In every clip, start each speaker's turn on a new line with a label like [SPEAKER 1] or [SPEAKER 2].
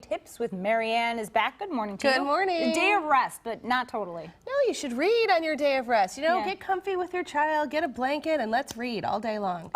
[SPEAKER 1] Tips with Marianne is back. Good morning to you.
[SPEAKER 2] Good morning.
[SPEAKER 1] A day of rest, but not totally.
[SPEAKER 2] No, you should read on your day of rest. You know,
[SPEAKER 1] Yeah.
[SPEAKER 2] get comfy with your child, get a blanket, and let's read all day long.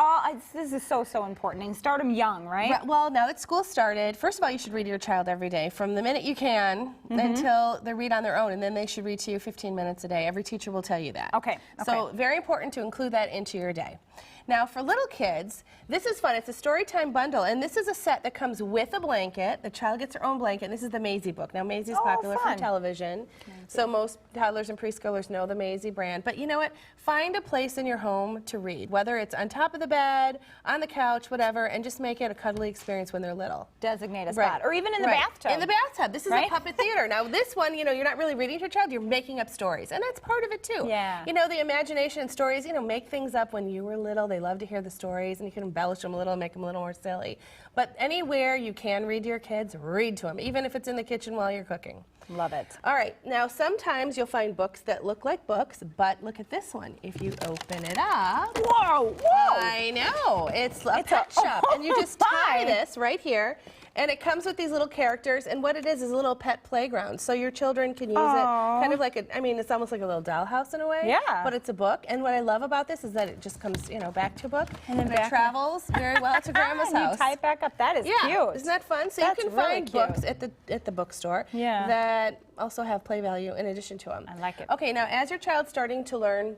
[SPEAKER 1] This is so important. And start them young, right?
[SPEAKER 2] Well, now that school started, first of all, you should read to your child every day from the minute you can until they read on their own, and then they should read to you 15 minutes a day. Every teacher will tell you that.
[SPEAKER 1] Okay.
[SPEAKER 2] So very important to include that into your day. Now, for little kids, this is fun. It's a Storytime bundle, and this is a set that comes with a blanket. The child gets their own blanket, and this is the Maisie book. Now, Maisie's popular
[SPEAKER 1] fun.
[SPEAKER 2] for television, so most toddlers and preschoolers know the Maisie brand. But you know what? Find a place in your home to read, whether it's on top of the bed, on the couch, whatever, and just make it a cuddly experience when they're little.
[SPEAKER 1] Designate a spot. Or even in the bathtub.
[SPEAKER 2] In the bathtub. This is a puppet theater. Now, this one, you know, you're not really reading to your child, you're making up stories, and that's part of it, too.
[SPEAKER 1] Yeah.
[SPEAKER 2] You know, the imagination and stories, you know, make things up when you were little. They love to hear the stories, and you can embellish them a little and make them a little more silly. But anywhere you can read to your kids, read to them, even if it's in the kitchen while you're cooking.
[SPEAKER 1] Love it.
[SPEAKER 2] All right, now sometimes you'll find books that look like books, but look at this one. If you open it up,
[SPEAKER 1] whoa!
[SPEAKER 2] I know, it's a pet shop, and you just tie this right here, and it comes with these little characters, and what it is a little pet playground, so your children can use it kind of like I mean, it's almost like a little dollhouse in a way.
[SPEAKER 1] Yeah.
[SPEAKER 2] But it's a book, and what I love about this is that it just comes, you know, back to a book,
[SPEAKER 1] and then
[SPEAKER 2] it travels very well to Grandma's house.
[SPEAKER 1] You tie it back up. That is cute.
[SPEAKER 2] Isn't that fun? So
[SPEAKER 1] That's
[SPEAKER 2] you can
[SPEAKER 1] really
[SPEAKER 2] find
[SPEAKER 1] cute.
[SPEAKER 2] books at the bookstore that also have play value in addition to them.
[SPEAKER 1] I like it.
[SPEAKER 2] Okay, now as your child's starting to learn,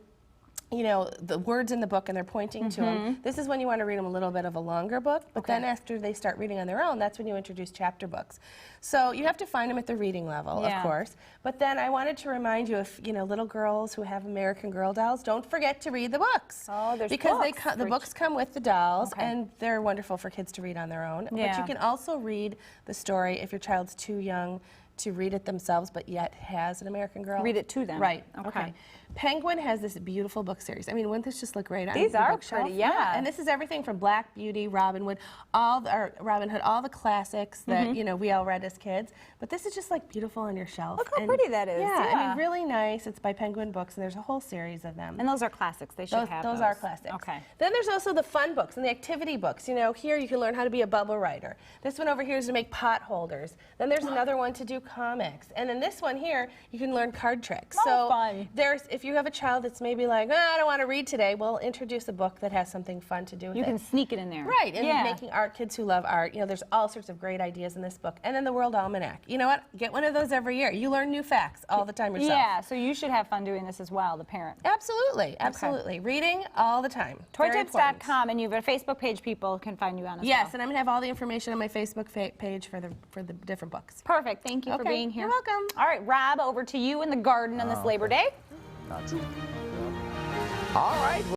[SPEAKER 2] you know, the words in the book and they're pointing to them, this is when you want to read them a little bit of a longer book, but then after they start reading on their own, that's when you introduce chapter books. So you have to find them at the reading level, of course, but then I wanted to remind you, if, you know, little girls who have American Girl dolls, don't forget to read the books.
[SPEAKER 1] Oh, there's
[SPEAKER 2] because
[SPEAKER 1] books.
[SPEAKER 2] the books come with the dolls, and they're wonderful for kids to read on their own, but you can also read the story if your child's too young to read it themselves, but yet has an American Girl.
[SPEAKER 1] Read it to them.
[SPEAKER 2] Right. Okay. Penguin has this beautiful book series. I mean, wouldn't this just look great on the
[SPEAKER 1] These are
[SPEAKER 2] bookshelf?
[SPEAKER 1] pretty, yeah.
[SPEAKER 2] And this is everything from Black Beauty, Robin Hood, all the classics that you know we all read as kids. But this is just like beautiful on your shelf.
[SPEAKER 1] Look how pretty that is.
[SPEAKER 2] Yeah, I mean, really nice. It's by Penguin Books, and there's a whole series of them.
[SPEAKER 1] And those are classics. They should have
[SPEAKER 2] those. Those are classics.
[SPEAKER 1] Okay.
[SPEAKER 2] Then there's also the fun books and the activity books. You know, here you can learn how to be a bubble writer. This one over here is to make pot holders. Then there's another one to do comics. And then this one here, you can learn card tricks.
[SPEAKER 1] Oh, fun.
[SPEAKER 2] If you have a child that's maybe like, I don't want to read today, we'll introduce a book that has something fun to do with it.
[SPEAKER 1] You can sneak it in there.
[SPEAKER 2] Right, and making art, kids who love art, you know, there's all sorts of great ideas in this book. And then the World Almanac. You know what? Get one of those every year. You learn new facts all the time yourself.
[SPEAKER 1] Yeah, so you should have fun doing this as well, the parent.
[SPEAKER 2] Absolutely, absolutely. Reading all the time.
[SPEAKER 1] Toytips.com, and you have a Facebook page people can find you on as well.
[SPEAKER 2] Yes, and I'm going to have all the information on my Facebook page for the different books.
[SPEAKER 1] Perfect. Thank you for being here.
[SPEAKER 2] You're welcome.
[SPEAKER 1] All right, Rob, over to you in the garden on this Labor Day.
[SPEAKER 3] All right.